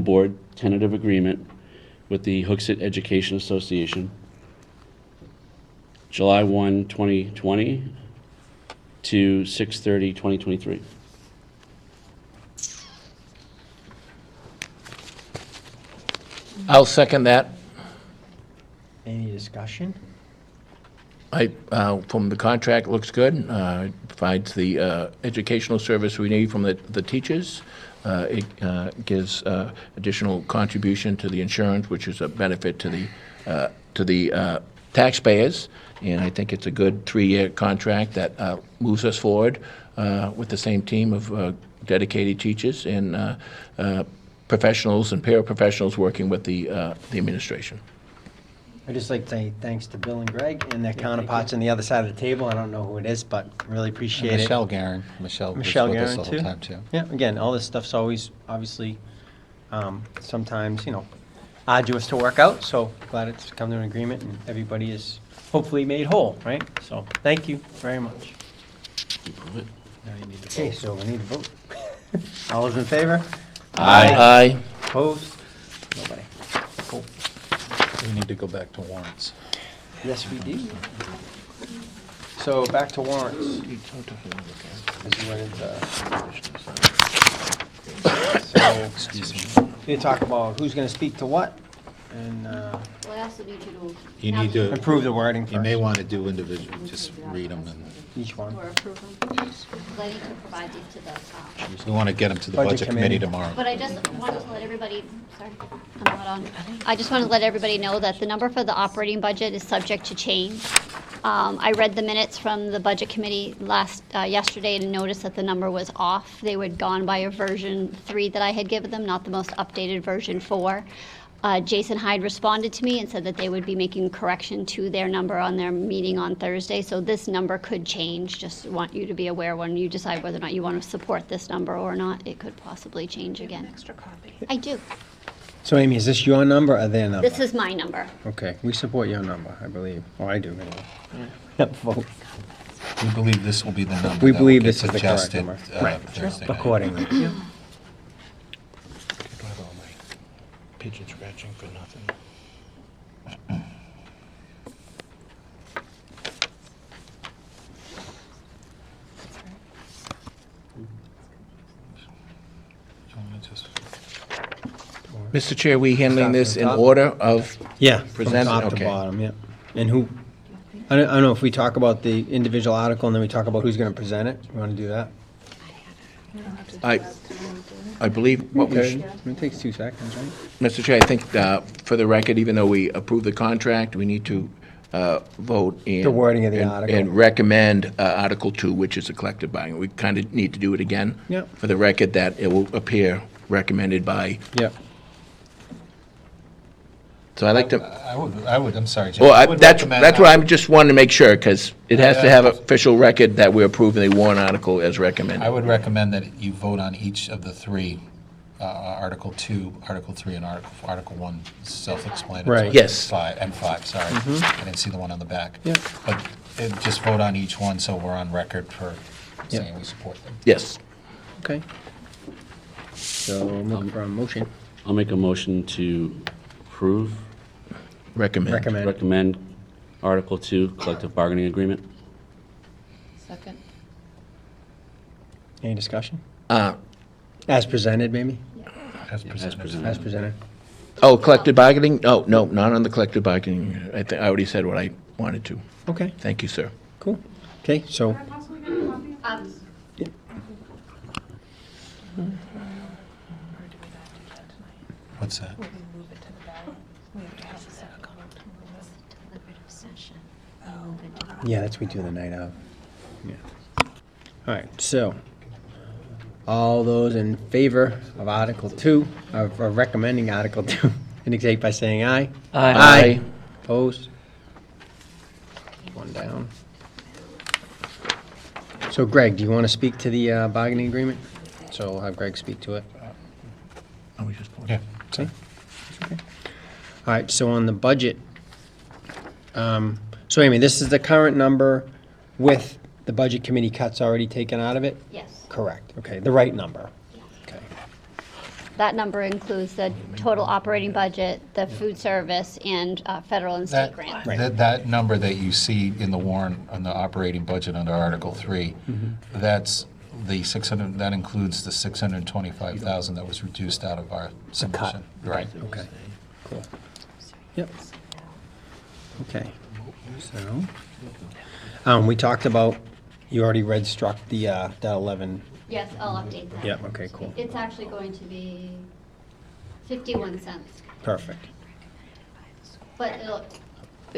Board tentative agreement with the Hooksett Education Association, July 1, 2020 to 6/30/2023. I'll second that. Any discussion? From the contract, looks good. It provides the educational service we need from the teachers. It gives additional contribution to the insurance, which is a benefit to the taxpayers. And I think it's a good 3-year contract that moves us forward with the same team of dedicated teachers and professionals and paraprofessionals working with the administration. I'd just like to say thanks to Bill and Greg and their counterparts on the other side of the table. I don't know who it is, but really appreciate it. Michelle Guerin. Michelle was Michelle with us Guerin, the whole too? time, too. Yeah, again, all this stuff's always, obviously, sometimes, arduous to work out, so glad it's come to an agreement and everybody is hopefully made whole, right? So, thank you very much. Okay, so we need to vote. All those in favor? Aye. Opposed? Nobody. Cool. We need to go back to warrants. Yes, we do. So, back to warrants. This is when it's, so, we need to talk about who's gonna speak to what, and, Well, I also need you to. You now need that to- improve the wording You may first, want to do individual, just read them, and each one. Or approve them. I need to provide these to the top. we want to get them to the Budget budget committee committee. tomorrow. But I just wanted to let everybody, sorry, I'm not on. I just want to let everybody know that the number for the operating budget is subject to change. I read the minutes from the budget committee yesterday and noticed that the number was off. They were gone by a version 3 that I had given them, not the most updated version 4. Jason Hyde responded to me and said that they would be making correction to their number on their meeting on Thursday. So this number could change. Just want you to be aware when you decide whether or not you want to support this number or not. It could possibly change again. Extra copy. I do. So Amy, is this your number or their number? This is my number. Okay, we support your number, I believe. Oh, I do, anyway. Yep, vote We believe this will be the number. We that will believe get this is the correct adjusted, number. Thursday night. accordingly. Pigeon scratching for nothing. You want to just- Mr. Chair, we handling Start this from in top? order of, Yeah, from Present it, top to okay. bottom, yeah. And who, I don't know if we talk about the individual article and then we talk about who's gonna present it. You wanna do that? I believe what we should. It takes 2 seconds, right? Mr. Chair, I think for the record, even though we approve the contract, we need to vote and... The wording of the article. And recommend Article 2, which is a collective bargaining. We kind of need to do it again. Yep. For the record, that it will appear recommended by, Yep. so I like to, I'm sorry, Jim. well, I would that's recommend what I'm just wanting to make sure, because it has to have official record that we're approving the warrant article as I recommended. would recommend that you vote on each of the 3, Article 2, Article 3, and Article 1, self-explanatory. Right. Yes. 5, and 5, sorry. I didn't see the one on the back. Yep. But just vote on each one, so we're on record for saying we support them. Yes. Okay. So, I'm looking for a motion. I'll make a motion to approve, Recommend. recommend Article 2 collective bargaining agreement. Second. Any discussion? Uh, As presented, maybe? As presented. As presented. Oh, collective bargaining? Oh, no, not on the collective bargaining. I think I already said what I wanted to. Okay, Thank you, sir. cool. Okay, so, What's that? yeah, that's we do the night of. Yeah. All right, so, all those in favor of Article 2, of recommending Article 2, indicate by saying aye. Aye. Opposed? One down. So Greg, do you want to speak to the bargaining agreement? So we'll have Greg speak to it. Oh, we just voted. Yeah. Okay. All right, so on the budget, so Amy, this is the current number with the budget committee cuts already taken out of it? Yes. Correct, okay, the right number. Okay. That number includes the total operating budget, the food service, and federal and state That, grants. that number that you see in the warrant on the operating budget under Article 3, that's the 600, that includes the 625,000 that was reduced out of our submission. Right. Okay, cool. Yep. Okay, so, we talked about, you already read struck the, that 11, Yes, I'll update that. yep, okay, cool, It's actually going to be 51 cents. perfect. But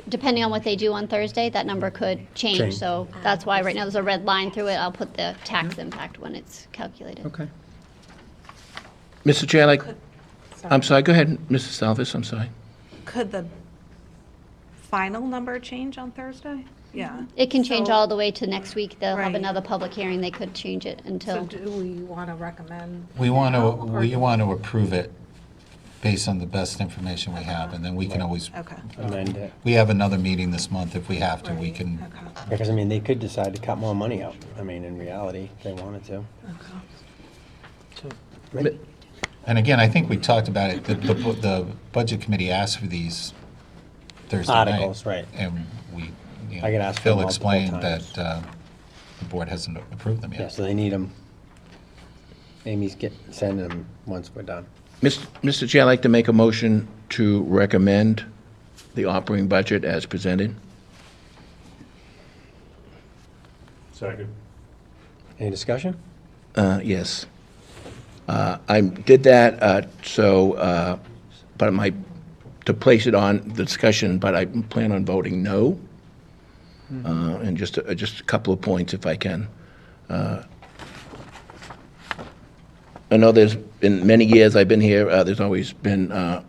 depending on what they do on Thursday, that number could Change. change. So that's why right now there's a red line through it. I'll put the tax impact when it's calculated. Okay. Mr. Chair, I'm sorry, go ahead, Mrs. Salvis, I'm sorry. Could the final number change on Thursday? Yeah. It can change So- all the way to next week. They'll have Right. another public hearing. They could change it So until, do we want to recommend? We want now, to, or- we want to approve it based on the best information we have, and then we can always, Okay, Amend it, we have another meeting this month if we have to, we can, okay, because, I mean, they could decide to cut more money out, I mean, in reality, if they wanted to. okay. Right. and again, I think we talked about it, the Budget Committee asked for these Thursday night. Articles, right. And we, you know, I could ask for Phil multiple explained times. that the board hasn't approved them Yeah, yet. so they need them. Amy's sending them once we're done. Mr. Chair, I'd like to make a motion to recommend the operating budget as presented. Second. Any discussion? Yes. I did that, but to place it on the discussion, but I plan on voting no. And just a couple of points if I can. I know there's been many years I've been here, there's always been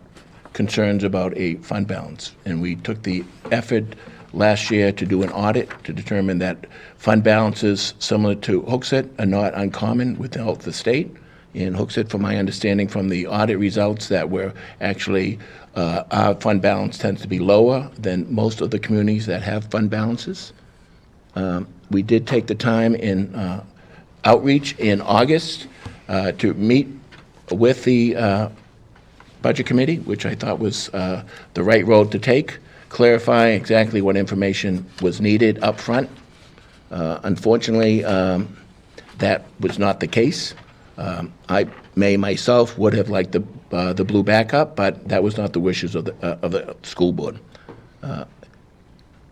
concerns about a fund balance. And we took the effort last year to do an audit to determine that fund balances similar to Hooksett are not uncommon without the state. In Hooksett, from my understanding from the audit results, that we're actually, our fund balance tends to be lower than most of the communities that have fund balances. We did take the time in outreach in August to meet with the Budget Committee, which I thought was the right road to take, clarifying exactly what information was needed up front. Unfortunately, that was not the case. I myself would have liked the blue backup, but that was not the wishes of the school board.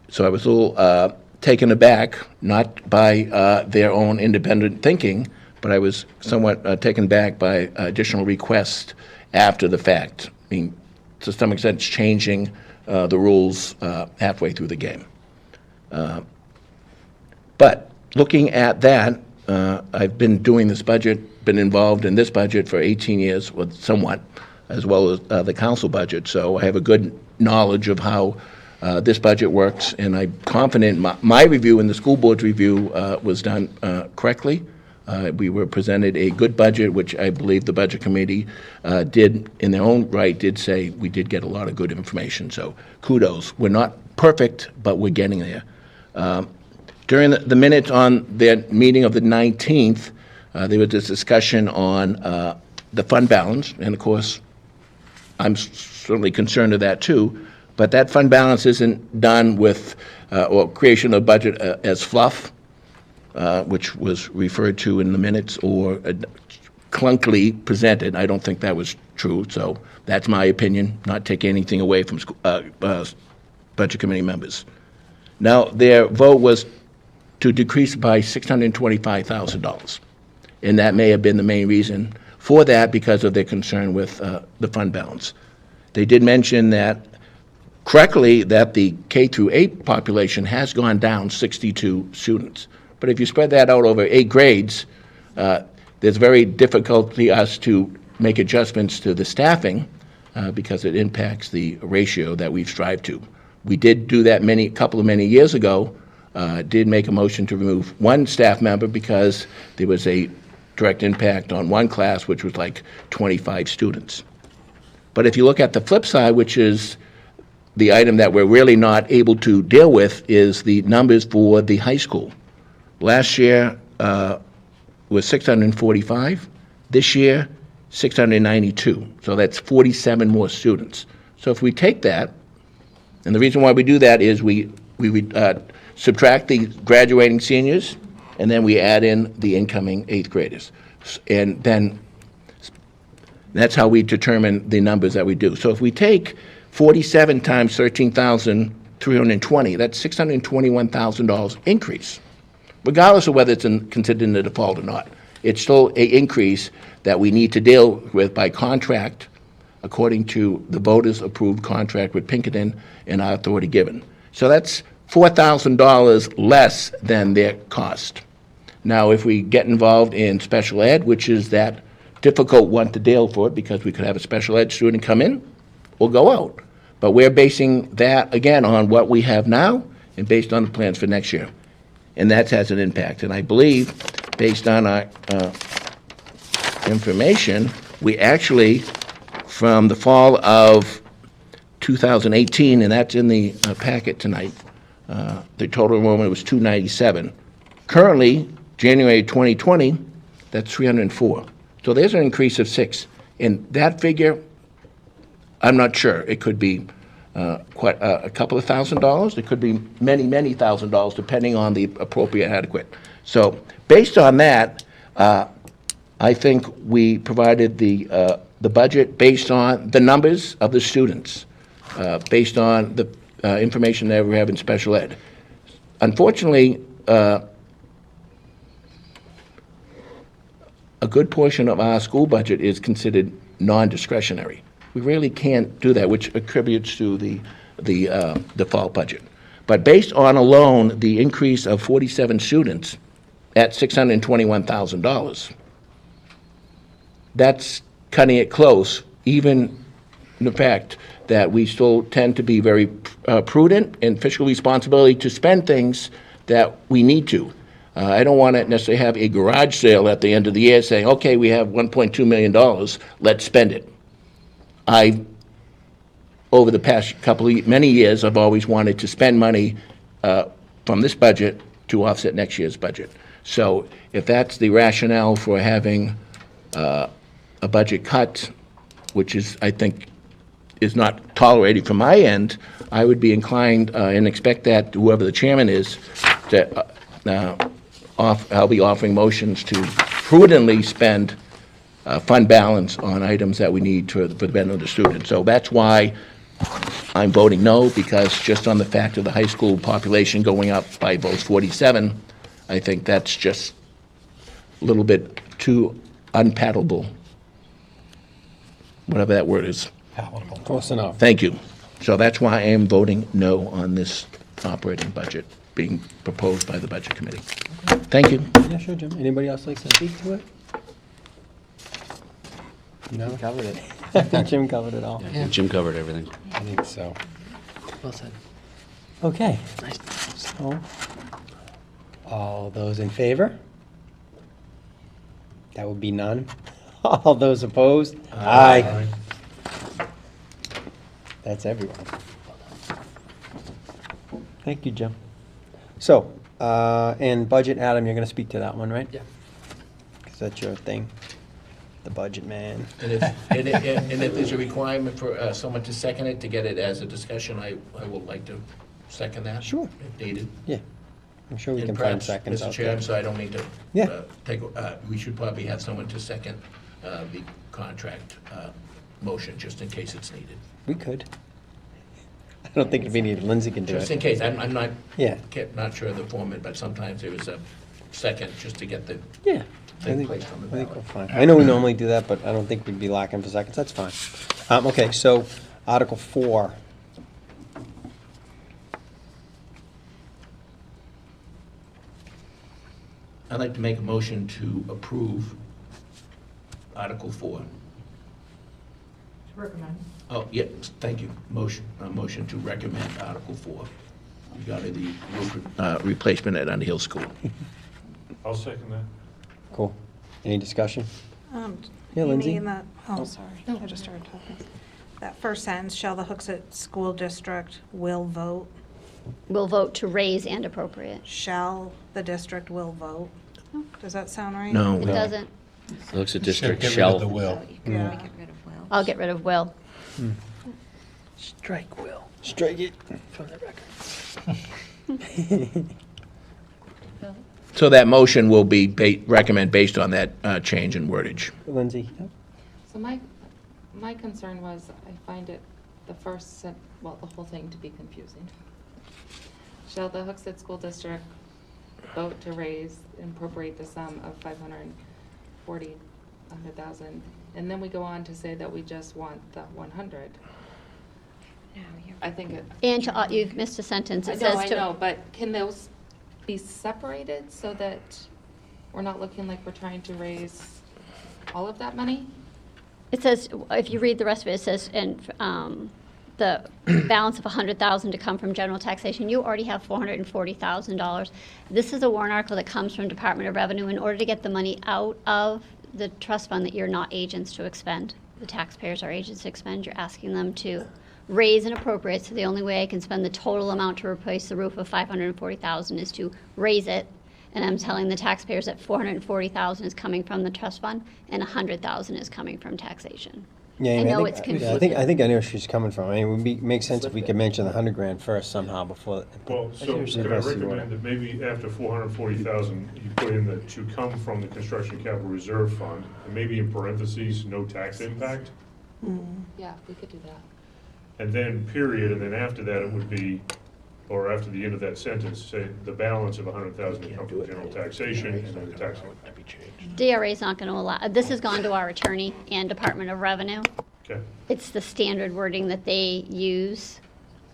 So I was a little taken aback, not by their own independent thinking, but I was somewhat taken back by additional requests after the fact. I mean, to some extent, it's changing the rules halfway through the game. But looking at that, I've been doing this budget, been involved in this budget for 18 years, well, somewhat, as well as the council budget. So I have a good knowledge of how this budget works, and I'm confident my review and the school board's review was done correctly. We were presented a good budget, which I believe the Budget Committee did, in their own right, did say we did get a lot of good information. So kudos. We're not perfect, but we're getting there. During the minutes on their meeting of the 19th, there was this discussion on the fund balance, and of course, I'm certainly concerned of that too, but that fund balance isn't done with, or creation of budget as fluff, which was referred to in the minutes, or clunkily presented. I don't think that was true, so that's my opinion, not taking anything away from Budget Committee members. Now, their vote was to decrease by $625,000, and that may have been the main reason for that, because of their concern with the fund balance. They did mention that, correctly, that the K through 8 population has gone down 62 students. But if you spread that out over 8 grades, there's very difficulty us to make adjustments to the staffing because it impacts the ratio that we've strived to. We did do that many years ago, did make a motion to remove one staff member because there was a direct impact on one class, which was like 25 students. But if you look at the flip side, which is the item that we're really not able to deal with, is the numbers for the high school. Last year was 645. This year 692. So that's 47 more students. So if we take that, and the reason why we do that is we subtract the graduating seniors, and then we add in the incoming eighth graders. And then that's how we determine the numbers that we do. So if we take 47 times 13,320, that's $621,000 increase, regardless of whether it's considered in the default or not. It's still an increase that we need to deal with by contract, according to the voters-approved contract with Pinkerton and our authority given. So that's $4,000 less than their cost. Now, if we get involved in special ed, which is that difficult one to deal for, because we could have a special ed student come in or go out. But we're basing that, again, on what we have now and based on the plans for next year. And that has an impact. And I believe, based on our information, we actually, from the fall of 2018, and that's in the packet tonight, the total enrollment was 297. Currently, January 2020, that's 304. So there's an increase of 6. And that figure, I'm not sure. It could be quite a couple of $1,000s. It could be many, many $1,000s, depending on the appropriate adequate. So based on that, I think we provided the budget based on the numbers of the students, based on the information that we have in special ed. Unfortunately, a good portion of our school budget is considered non-discretionary. We really can't do that, which attributes to the default budget. But based on alone the increase of 47 students at $621,000, that's cutting it close, even in the fact that we still tend to be very prudent and fiscal responsibility to spend things that we need to. I don't want to necessarily have a garage sale at the end of the year saying, okay, we have $1.2 million, let's spend it. Over the past many years, I've always wanted to spend money from this budget to offset next year's budget. So if that's the rationale for having a budget cut, which is, I think, is not tolerated from my end, I would be inclined and expect that whoever the chairman is, to, I'll be offering motions to prudently spend fund balance on items that we need for the benefit of the student. So that's why I'm voting no, because just on the fact of the high school population going up by votes 47, I think that's just a little bit too unpalatable, whatever that word is. Close enough. Thank you. So that's why I am voting no on this operating budget being proposed by the Budget Committee. Thank you. Yeah, sure, Jim. Anybody else like to speak to it? No? Covered it. I think Jim covered it all. I think Jim covered everything. I think so. Well said. Okay. So, all those in favor? That would be none. All those opposed? Aye. That's everyone. Thank you, Jim. So, and budget, Adam, you're gonna speak to that one, right? Yeah. Because that's your thing, the budget man. And if there's a requirement for someone to second it, to get it as a discussion, I would like to second that. Sure. If needed. Yeah, I'm sure we And can find perhaps, seconds Mr. out Chair, there. I'm sorry, I don't mean to Yeah. we should probably have someone to second the contract motion, just in case it's needed. We could. I don't think if we need, Lindsay can do Just in it. case, I'm not, Yeah, not sure of the format, but sometimes there is a second, just to get the yeah. I thing think, placed on the I think we're ballot. fine. I know we normally do that, but I don't think we'd be lacking for seconds. That's fine. Okay, so Article 4. I'd like to make a motion to approve Article 4. To recommend. Oh, yeah, thank you. Motion to recommend Article 4 regarding the roof replacement at Underhill School. I'll second that. Cool. Any discussion? Yeah, You Lindsay? mean that, oh, sorry, I just started talking. That first sentence, shall the Hooksett School District will vote? We'll vote to raise and appropriate. Shall the district will vote? No. Does that sound right? No. It doesn't. The Hooksett Should District get rid shall. of the will. Yeah. Get rid of will. I'll get rid of will. Strike Will. Strike it from the record. Bill? So that motion will be recommend based on that change in wordage. Lindsay? So my concern was, I find it, the whole thing to be confusing. Shall the Hooksett School District vote to raise and appropriate the sum of $540,000? And then we go on to say that we just want the 100. I think it. And to, you've missed a sentence. I It know, says I to. know, but can those be separated so that we're not looking like we're trying to raise all of that money? It says, if you read the rest of it, it says, and the balance of $100,000 to come from general taxation. You already have $440,000. This is a warrant article that comes from Department of Revenue in order to get the money out of the trust fund that you're not agents to expend. The taxpayers are agents to expend. You're asking them to raise and appropriate. So the only way I can spend the total amount to replace the roof of $540,000 is to raise it. And I'm telling the taxpayers that $440,000 is coming from the trust fund and $100,000 is coming from taxation. Yeah, I Amy, know think- it's I confusing. think I know where she's coming from. I mean, it would make sense if we could mention the 100,000 first somehow before. Well, so Usually could I that's the order. recommend that maybe after 440,000, you put in the to come from the construction capital reserve fund, and maybe in parentheses, no tax impact, Yeah, we could do that. and then period, and then after that, it would be, or after the end of that sentence, say the balance of 100,000 to come from general taxation and then the tax impact. DRA is not going to allow, this has gone to our attorney and Department of Revenue. Okay? It's the standard wording that they use.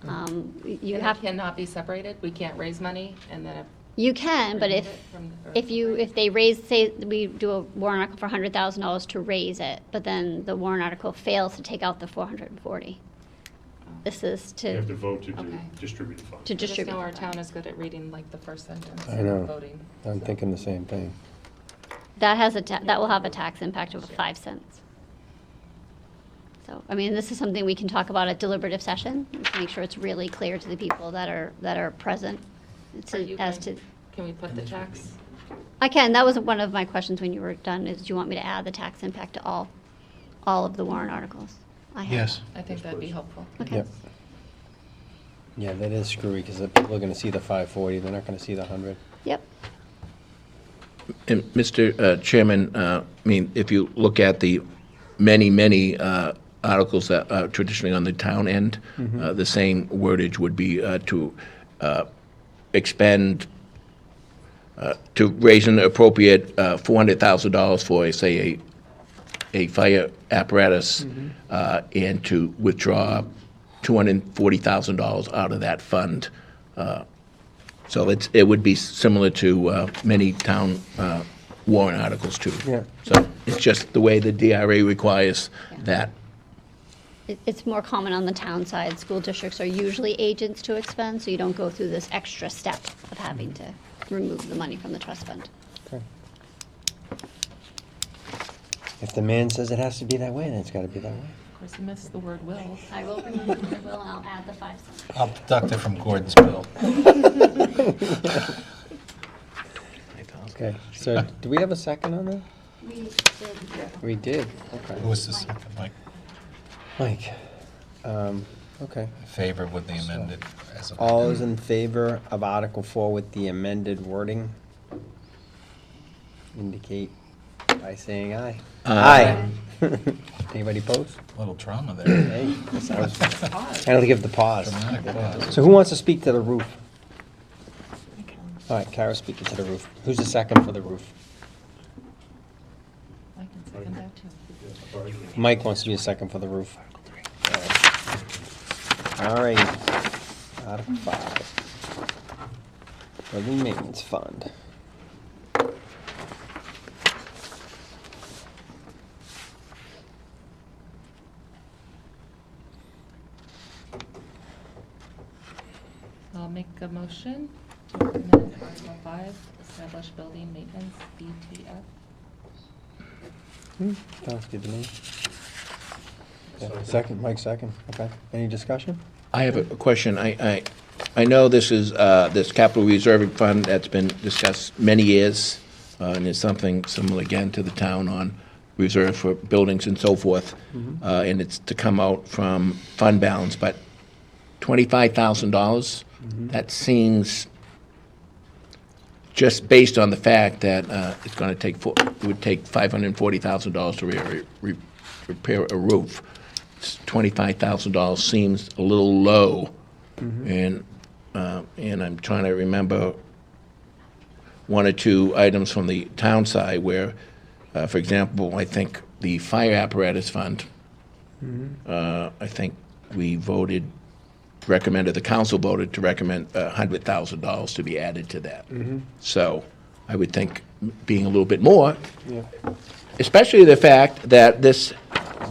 You It have, cannot be separated? We can't raise money and then. you can, but if, if they raise, say, we do a warrant article for $100,000 to raise it, but then the warrant article fails to take out the 440. This is You have to to vote to Okay. distribute the funds. to I just distribute. know our town is good at reading like the first sentence I and know. voting. I'm thinking the same thing. That has that will have a tax impact of 5 cents. So, I mean, this is something we can talk about at deliberative session, to make sure it's really clear to the people that are present. Are you As going- to, Can we put the tax? I can, that was one of my questions when you were done, is do you want me to add the tax impact to all of the warrant articles? I have. Yes. I think that'd be helpful. Okay. Yep. Yeah, that is screwy because people are going to see the 540, they're not going to see the 100. Yep. And Mr. Chairman, I mean, if you look at the many articles that are traditionally on the town end, the same wordage would be to expend, to raise an appropriate $400,000 for, say, a fire apparatus, and to withdraw $240,000 out of that fund. So it would be similar to many town warrant articles, too. Yeah. So it's just the way the DRA requires that. It's more common on the town side. School districts are usually agents to expend, so you don't go through this extra step of having to remove the money from the trust fund. Okay. If the man says it has to be that way, then it's got to be that way. Of course, you missed the word will. I will remove the will and I'll add the 5 cents. I'll deduct it from Gordon's bill. Okay, so do we have a second on that? We did. We did, okay. Who was the second, Mike? Mike, okay. In favor with the amended as a. All is in favor of Article 4 with the amended wording? Indicate by saying aye. Aye. Anybody opposed? Little drama there. Hey, I don't think of the pause. Dramatic pause. So who wants to speak to the roof? All right, Kara's speaking to the roof. Who's the second for the roof? I can second that too. Mike wants to be a second for the roof. All right. Article 5. Building Maintenance Fund. I'll make a motion to recommend Article 5, establish building maintenance, BTF. Sounds good to me. Yeah, second, Mike second, okay. Any discussion? I have a question. I know this is, this capital reserve fund that's been discussed many years. and it's something similar again to the town on reserve for buildings and so forth, and it's to come out from fund balance, but $25,000, that seems, just based on the fact that it's going to take, it would take $540,000 to repair a roof. $25,000 seems a little low, and I'm trying to remember one or two items from the town side where, for example, I think the fire apparatus fund, I think we the council voted to recommend $100,000 to be added to that. So I would think being a little bit more, especially the fact that this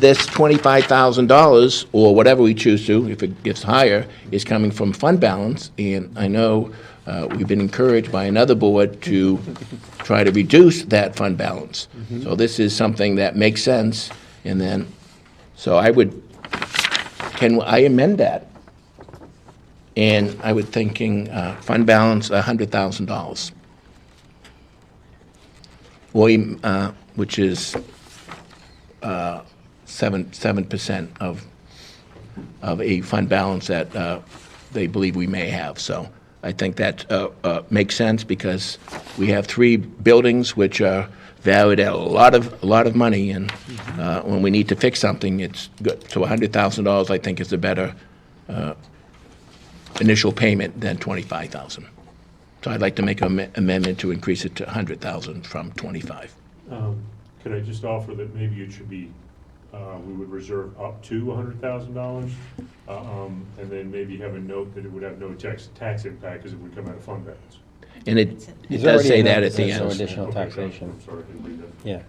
$25,000, or whatever we choose to, if it gets higher, is coming from fund balance, and I know we've been encouraged by another board to try to reduce that fund balance. So this is something that makes sense, and then, so can I amend that? And I was thinking, fund balance, $100,000. Which is 7% of a fund balance that they believe we may have. So I think that makes sense, because we have 3 buildings which are valued at a lot of money, and when we need to fix something, it's good. So $100,000, I think, is a better initial payment than $25,000. So I'd like to make an amendment to increase it to $100,000 from $25,000. Could I just offer that maybe it should be, we would reserve up to $100,000, and then maybe have a note that it would have no tax impact because it would come out of fund balance. And it There's does already say an that at the emphasis on end. additional Okay, taxation. I'm sorry, I didn't read that. Yeah.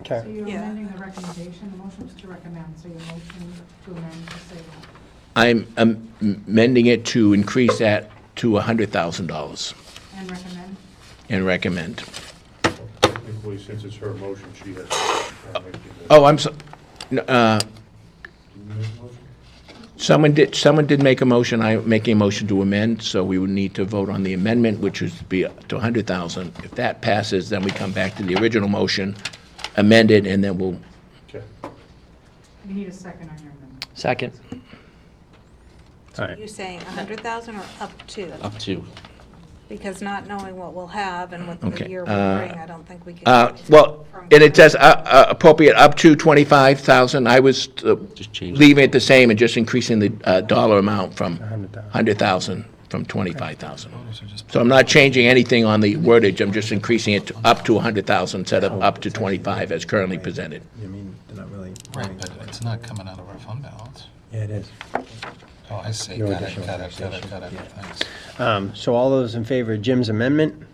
So Okay. you're Yeah. amending the recommendation, the motion was to recommend, so your motion to amend to say that. I'm amending it to increase that to $100,000 And recommend? and recommend. Technically, since it's her motion, she has to make the. Oh, I'm so, Did you make a motion? someone did make a motion. I'm making a motion to amend, so we would need to vote on the amendment, which would be up to $100,000. If that passes, then we come back to the original motion, amend it, and then we'll, Okay. You need a second on your amendment. Second. All Are right. you saying 100,000 or up to? Up to. Because not knowing what we'll have and what the Okay, year will bring, I don't think we can. well, and it says appropriate up to $25,000. I was Just change it. leaving it the same and just increasing the dollar amount from 100,000. 100,000 from 25,000. So I'm not changing anything on the wordage, I'm just increasing it to up to 100,000 instead of up to 25 as currently presented. I mean, they're not really. Right, but it's not coming out of our fund balance. Yeah, it is. Oh, I see, No got it, additional got it, got it, taxation. got it, Yeah. thanks. So all those in favor of Jim's amendment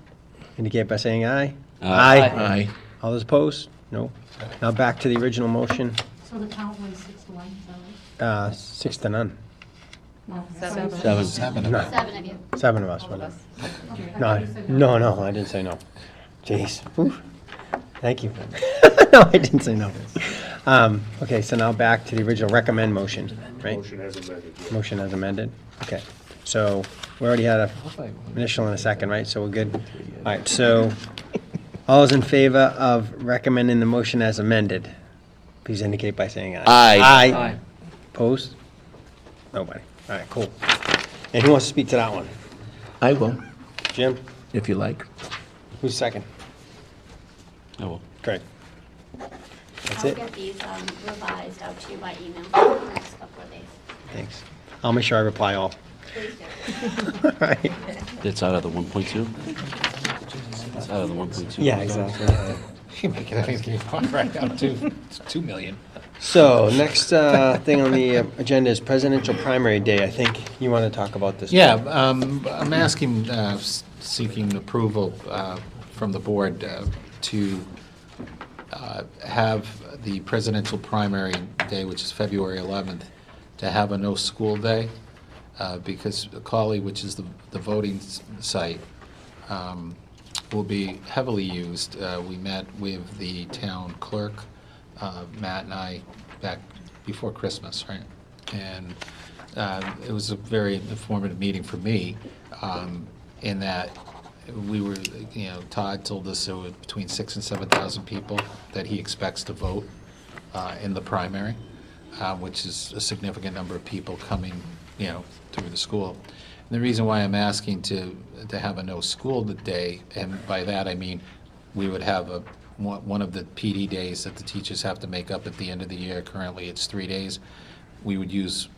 indicate by saying aye. Aye. All those opposed? No. Now back to the original motion, So the count was 6-1, is that right? 6 to none. No, Seven. Seven. 7 No. of it. 7 of you. 7 of us, whatever. Okay, I No, thought you said no, I didn't say no. Jeez. Whew. Thank you. No, I didn't say no. Okay, so now back to the original recommend motion, right? Motion as amended. yeah. Motion as amended? Okay, so we already had a initial and a second, right? So we're good? All right, so all those in favor of recommending the motion as amended, please indicate by saying aye. Aye. Aye. Opposed? Nobody. All right, cool. And who wants to speak to that one? I will, Jim? if you like. Who's second? Oh, Great. That's I'll it? get these revised out to you by email in the next couple of days. Thanks. I'll make sure I reply all. Please do. All right. that's out of the 1.2? That's out of the 1.2? Yeah, exactly. You make it anything you want right now, too. It's 2 million. So, next thing on the agenda is presidential primary day. I think you want to talk about this. Yeah, I'm asking, seeking approval from the board to have the presidential primary day, which is February 11th, to have a no-school day, because Cawley, which is the voting site, will be heavily used. We met with the town clerk, Matt and I, back before Christmas, right? And it was a very informative meeting for me, in that we were, Todd told us there were between 6,000 and 7,000 people that he expects to vote in the primary, which is a significant number of people coming, through the school. And the reason why I'm asking to have a no school day, and by that I mean we would have one of the PD days that the teachers have to make up at the end of the year. Currently, it's 3 days. We would use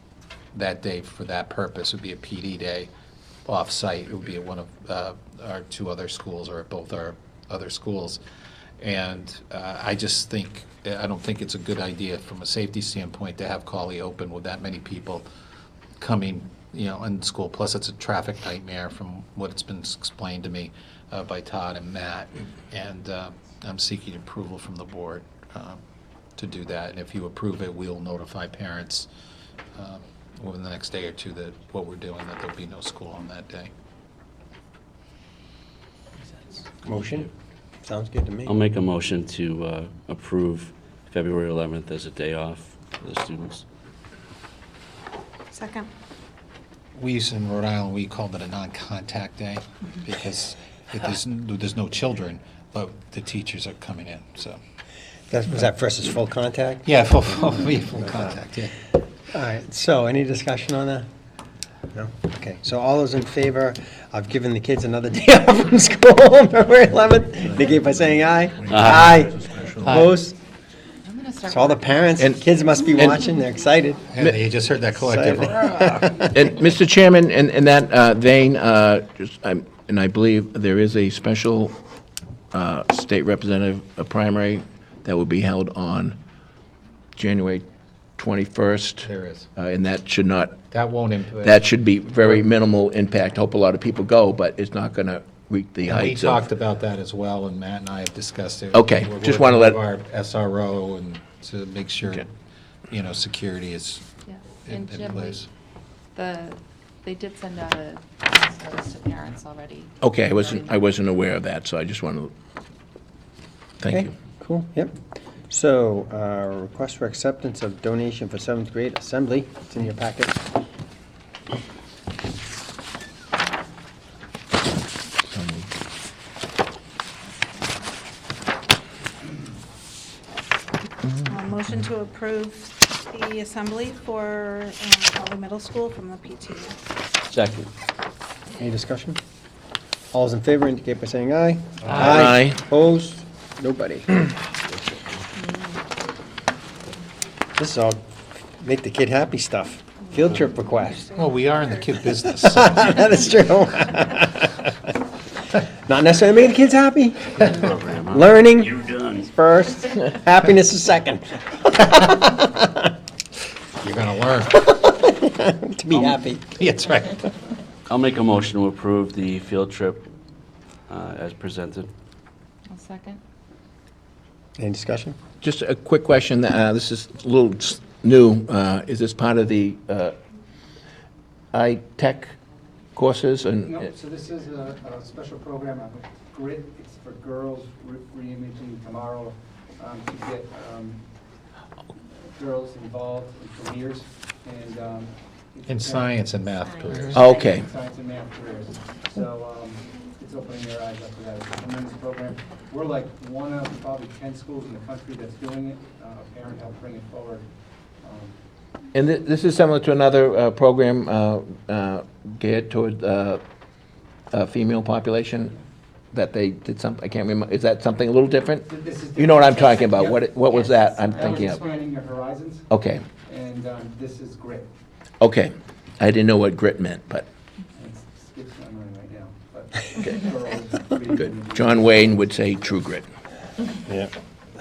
that day for that purpose. It would be a PD day off-site. It would be at one of our 2 other schools, or at both our other schools. And I don't think it's a good idea from a safety standpoint to have Cawley open with that many people coming, in school. Plus, it's a traffic nightmare from what it's been explained to me by Todd and Matt. And I'm seeking approval from the board to do that. And if you approve it, we'll notify parents within the next day or two that what we're doing, that there'll be no school on that day. Motion? Sounds good to me. I'll make a motion to approve February 11th as a day off for the students. Second. We used in Rhode Island, we called it a non-contact day because there's no children, but the teachers are coming in, so. Was that versus full contact? Yeah, full contact, yeah. All right, so any discussion on that? No? Okay, so all those in favor of giving the kids another day off from school on February 11th, indicate by saying aye. Aye. Opposed? I'm gonna start. So all the parents and kids must be watching, they're excited. And you just heard that collective. And Mr. Chairman, in that vein, and I believe there is a special state representative primary that will be held on January 21st. There is. And that should not, That won't impact. that should be very minimal impact. Hope a lot of people go, but it's not going to reach the And we heights talked of. about that as well, and Matt and I have discussed it. Okay, We're just working wanna let- with our SRO and to make sure, Okay. security is Yeah. in And Jim, place. they did send out a notice to parents already. Okay, I wasn't aware of that, so I just wanted to, thank Okay, you. cool, yep. So, request for acceptance of donation for 7th grade assembly, it's in your packet. Motion to approve the assembly for Cawley Middle School from the PTA. Second. Any discussion? All those in favor indicate by saying aye. Aye. Opposed? Nobody. This is all make the kid happy stuff. Field trip request. Well, we are in the kid business. That is true. Not necessarily making the kids happy. Learning first, happiness is second. You're gonna learn. To be happy. That's right. I'll make a motion to approve the field trip as presented. I'll second. Any discussion? Just a quick question, this is a little new. Is this part of the iTech courses? No, so this is a special program of GRIT. It's for girls reimaging tomorrow to get girls involved in careers and. In science and math, please. Oh, okay. Science and math careers. So it's opening their eyes up to that. It's a tremendous program. We're like one of probably 10 schools in the country that's doing it. A parent helped bring it forward. And this is similar to another program geared toward female population that they did something, I can't remember, is that something a little different? This is You know what I'm talking about, Yep. what was that I'm That was thinking of? expanding your horizons, Okay, and this is GRIT. okay. I didn't know what grit meant, but, It skips my mind right now, but girls good. John Wayne would say true grit. Yeah.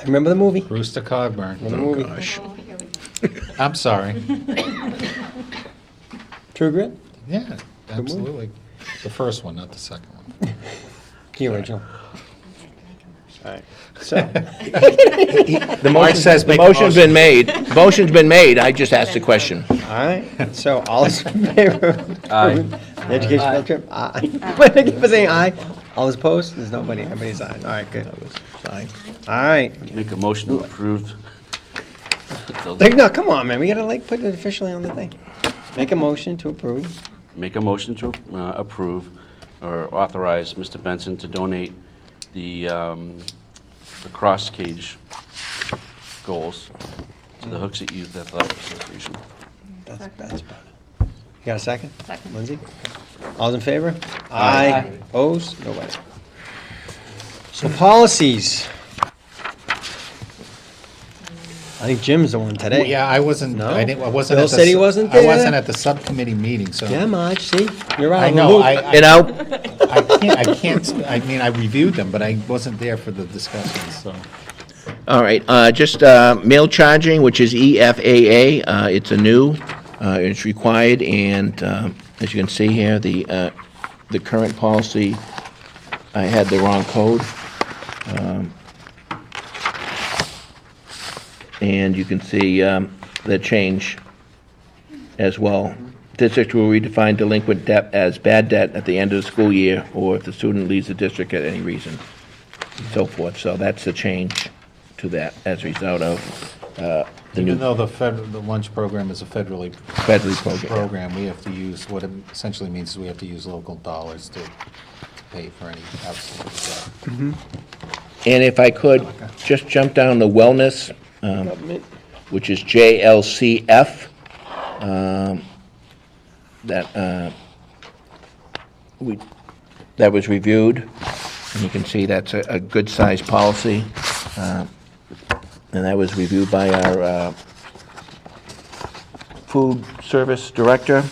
Remember the movie? Brewster Cogburn. Remember the movie? Gosh. I'm sorry. True Grit? Yeah, absolutely. The first one, not the second one. The original. All right. So, The Mark says the make a motion's motion. been made, motion's been made, I just asked the question. all right. So all those in favor? of Aye. The education field trip? Aye. But I keep saying aye. All those opposed? There's nobody. Everybody's aye. All right, good. Fine. All right. Make a motion to approve. Like, no, come on, man. We gotta like put it officially on the thing. Make a motion to approve. Make a motion to approve or authorize Mr. Benson to donate the cross cage goals to the Hooksett Youth Athletic Association. That's better. You got a second? Second. Lindsay? All's in favor? Aye. Opposed? Nobody. So policies. I think Jim's the one today. Yeah, I wasn't, No? I didn't, I wasn't Bill at the. said he wasn't I there. wasn't at the subcommittee meeting, so. Yeah, Marge, see? You're out I of the know, loop. I can't, I mean, I reviewed them, but I wasn't there for the discussions, so. All right, just mail charging, which is EFAA. It's a new, it's required, and as you can see here, the current policy, I had the wrong code. And you can see the change as well. District will redefine delinquent debt as bad debt at the end of the school year, or if the student leaves the district at any reason, and so forth. So that's the change to that as a result of the new Even though the lunch program is a federally federally program. program, we have to use, what it essentially means is we have to use local dollars to pay for any absolute debt. And if I could, just jump down to wellness, which is JLCF. That was reviewed, and you can see that's a good-sized policy. And that was reviewed by our food service director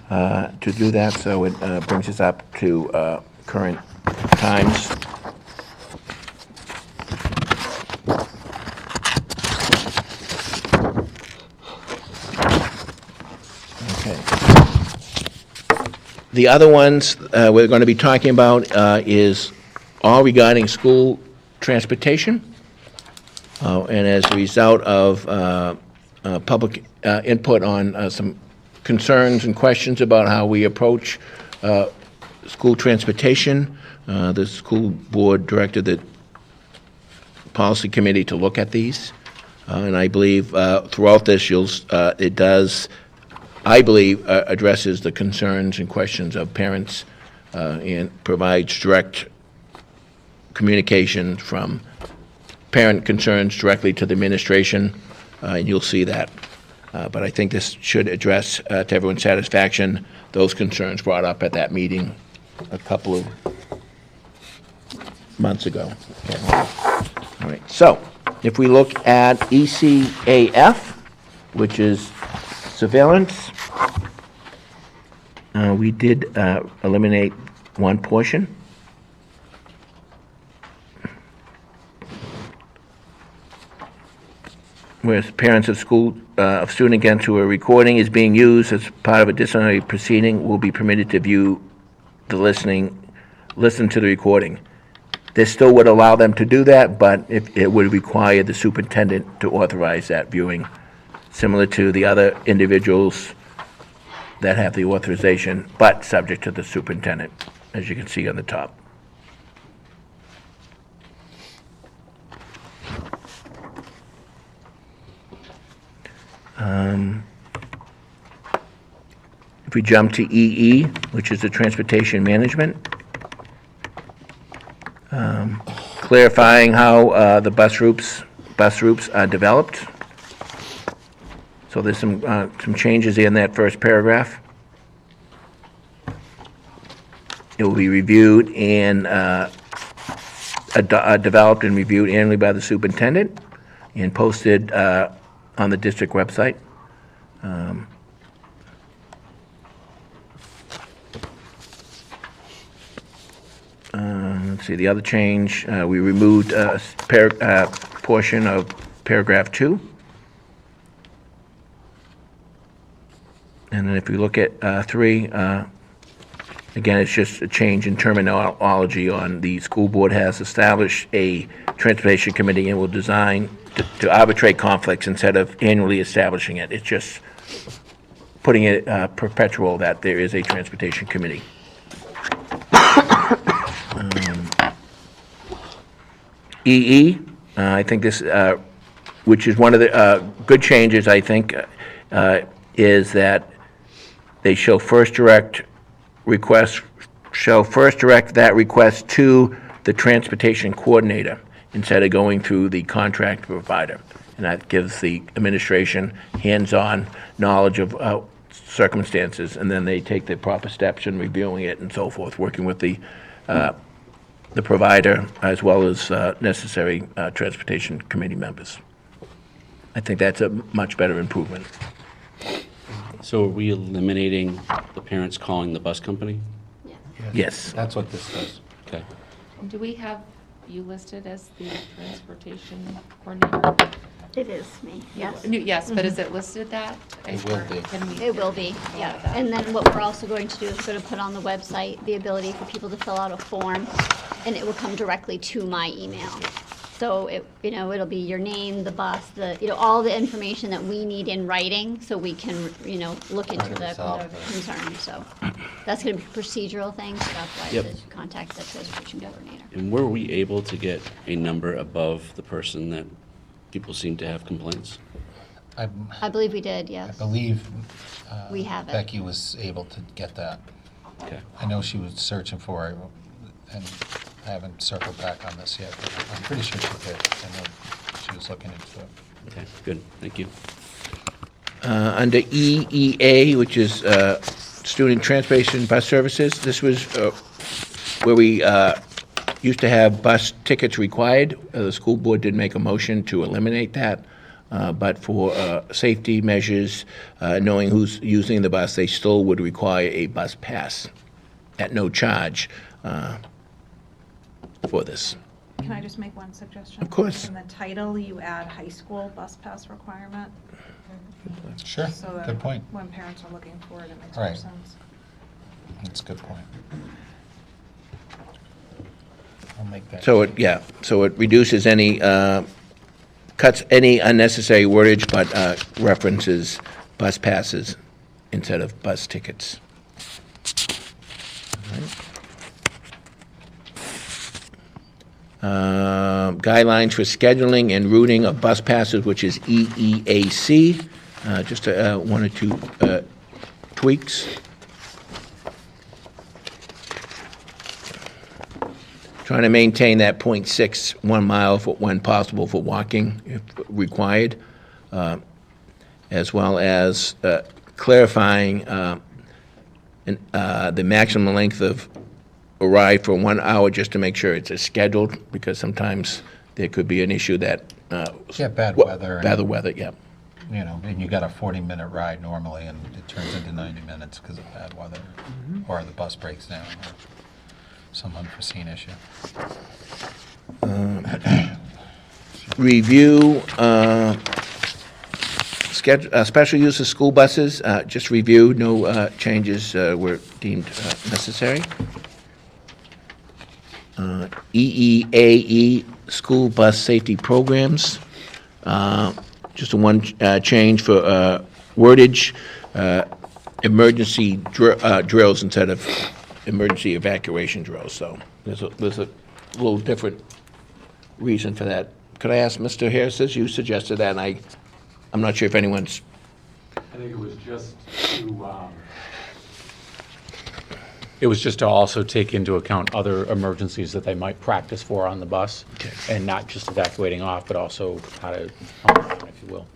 to do that, so it brings us up to current times. Okay. The other ones we're going to be talking about is all regarding school transportation. And as a result of public input on some concerns and questions about how we approach school transportation, the school board directed the policy committee to look at these. And I believe throughout this, it does, I believe, addresses the concerns and questions of parents and provides direct communication from parent concerns directly to the administration, and you'll see that. But I think this should address, to everyone's satisfaction, those concerns brought up at that meeting a couple of months ago. Okay. All right, so if we look at ECAF, which is surveillance, we did eliminate one portion. Whereas parents of student against who a recording is being used as part of a disciplinary proceeding will be permitted to view listen to the recording. This still would allow them to do that, but it would require the superintendent to authorize that viewing, similar to the other individuals that have the authorization, but subject to the superintendent, as you can see on the top. If we jump to EE, which is the transportation management, clarifying how the bus routes are developed. So there's some changes in that first paragraph. It will be reviewed and developed and reviewed annually by the superintendent and posted on the district website. Let's see, the other change, we removed a portion of paragraph 2. And then if we look at 3, again, it's just a change in terminology on the school board has established a transportation committee and will design to arbitrate conflicts instead of annually establishing it. It's just putting it perpetual that there is a transportation committee. EE, I think this, which is one of the good changes, I think, is that they show first direct requests shall first direct that request to the transportation coordinator instead of going through the contract provider. And that gives the administration hands-on knowledge of circumstances, and then they take the proper steps in reviewing it and so forth, working with the provider as well as necessary transportation committee members. I think that's a much better improvement. So are we eliminating the parents calling the bus company? Yeah. Yes. That's what this does. Okay. Do we have you listed as the transportation coordinator? It is me, yes. Yes, but is it listed that? It will Or be. can we- It will be, yeah. And then what we're also going to do is going to put on the website the ability for people to fill out a form, and it will come directly to my email. So it, it'll be your name, the bus, all the information that we need in writing, so we can, look into Try to the resolve those. concern. So that's going to be a procedural thing, so that's why Yep. I should contact the transportation coordinator. And were we able to get a number above the person that people seem to have complaints? I believe we did, I yes. believe We have it. Becky was able to get that. Okay. I know she was searching for it, and I haven't circled back on this yet, but I'm pretty sure she did. I know she was looking into it. Okay, good, thank you. Under EEA, which is Student Transportation Bus Services, this was where we used to have bus tickets required. The school board did make a motion to eliminate that, but for safety measures, knowing who's using the bus, they still would require a bus pass at no charge for this. Can I just make one suggestion? Of course. In the title, you add high school bus pass requirement. Sure, So that good point. when parents are looking for it, it makes more Right. sense. That's a good point. I'll make that. So it reduces any, cuts any unnecessary wordage, but references bus passes instead of bus tickets. Guidelines for scheduling and routing of bus passes, which is EEAC, just one or two tweaks. Trying to maintain that 0.61 mile when possible for walking if required, as well as clarifying the maximum length of a ride for 1 hour, just to make sure it's scheduled, because sometimes there could be an issue that. Yeah, bad weather. and, Bad weather, yeah. And you got a 40-minute ride normally, and it turns into 90 minutes because of bad weather, or the bus breaks down, or some unforeseen issue. Review special use of school buses, just review, no changes were deemed necessary. EEAE, school bus safety programs, just a one change for wordage, emergency drills instead of emergency evacuation drills, so there's a little different reason for that. Could I ask Mr. Harris, you suggested that, and I'm not sure if anyone's, I think it was just to also take into account other emergencies that they might practice for on the bus, and not just evacuating off, but also how to calm down, if you will.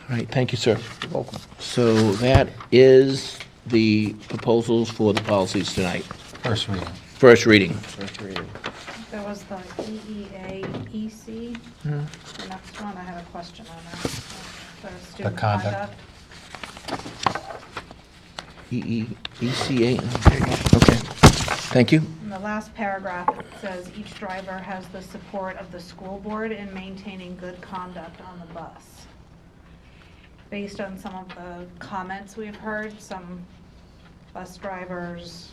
all right, thank you, sir. You're welcome. So that is the proposals for the policies tonight. First reading. First reading. There was the EEAEC. The next one, I had a question on that. The student conduct. ECA, okay, thank you. In the last paragraph, it says each driver has the support of the school board in maintaining good conduct on the bus. Based on some of the comments we've heard, some bus drivers'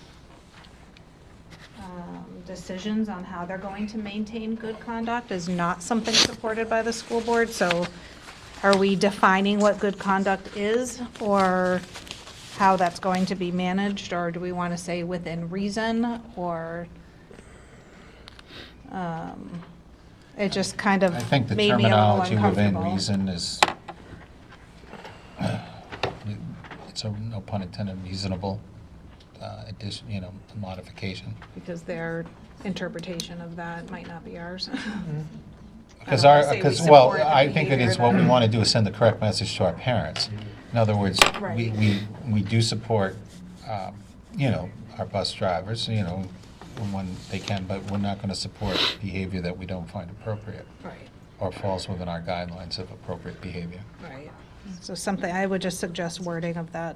decisions on how they're going to maintain good conduct is not something supported by the school board. So are we defining what good conduct is, or how that's going to be managed, or do we want to say within reason, or it just kind of I think the made me a little terminology within uncomfortable. reason is, it's a, no pun intended, reasonable. addition, modification. Because their interpretation of that might not be ours. Because I don't wanna say we support the I think it behavior is what we that- want to do is send the correct message to our parents. In other words, Right. we do support, our bus drivers, when they can, but we're not going to support behavior that we don't find appropriate Right, or falls within our guidelines of appropriate behavior. right. So something, I would just suggest wording of that.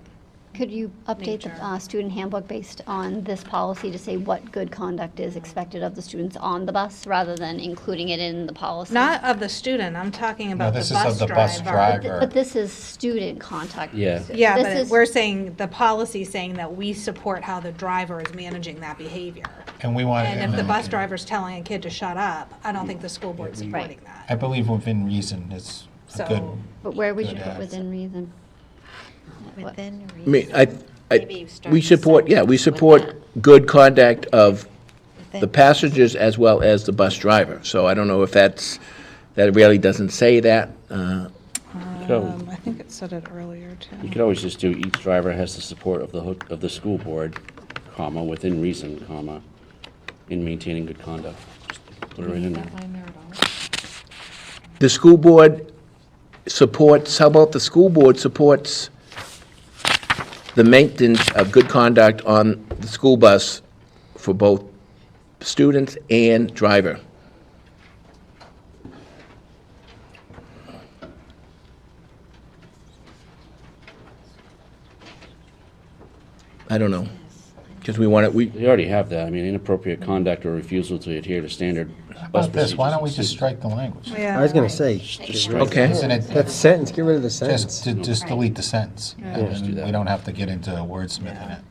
Could you update Nature. the student handbook based on this policy to say what good conduct is expected of the students on the bus, rather than including it in the policy? Not of the student, I'm talking about the this bus is of the bus driver. driver. But this is student contact. Yeah. Yeah, This but is- we're saying, the policy saying that we support how the driver is managing that behavior. And we want. And if the bus driver's telling a kid to shut up, I don't think the school board's supporting that. I believe within reason is a So- good. But where would you Good put ads. within reason? Within I mean, reason. Maybe you start we the support, sentence we with support that. good conduct of the Within- passengers as well as the bus driver. So I don't know if that really doesn't say that. I think it said it earlier, You too. could always just do each driver has the support of the school board, comma, within reason, comma, in maintaining good conduct. Just put it right in there. That line there at all? The school board supports, how about the school board supports the maintenance of good conduct on the school bus for both students and driver? I don't know, because we want it, We already have that. I mean, inappropriate conduct or refusal to adhere to standard bus About this, why don't we procedures. just strike the language? I was gonna say, okay. Isn't it, that sentence, get rid of the sentence. just delete the sentence, and Just do that. we don't have to get into wordsmithing it.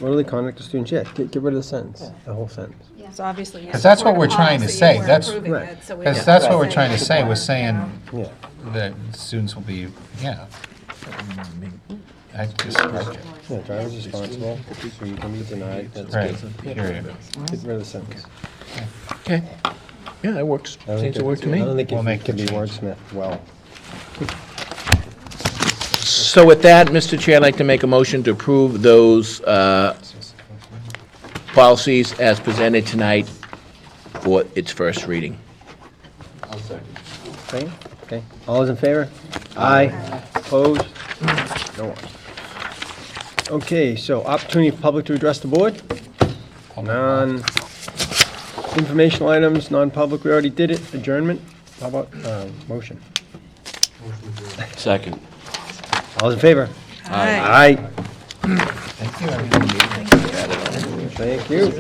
Orderly conduct of students, yeah, get rid of the sentence, the whole sentence. So obviously you 'Cause that's what support we're a trying to policy, say. we're That's- approving Right. it, so we Because don't that's have what to we're trying to say, we're support, saying Yeah. that students will be, I just strike it. Yeah, driver's responsible, so you can be denied, that's Right, good. period. Get rid of the sentence. Okay, yeah, that works, I don't seems to think work to I don't me. think We'll make it can be the change. wordsmith well. So with that, Mr. Chair, I'd like to make a motion to approve those policies as presented tonight for its first reading. Okay, okay, all those in favor? Aye. Opposed? No one. Okay, so opportunity for public to address the board? Non-informational items, non-public, we already did it, adjournment, how about, motion? Second. All those in favor? Aye. Aye. Thank you, everybody. Thank you.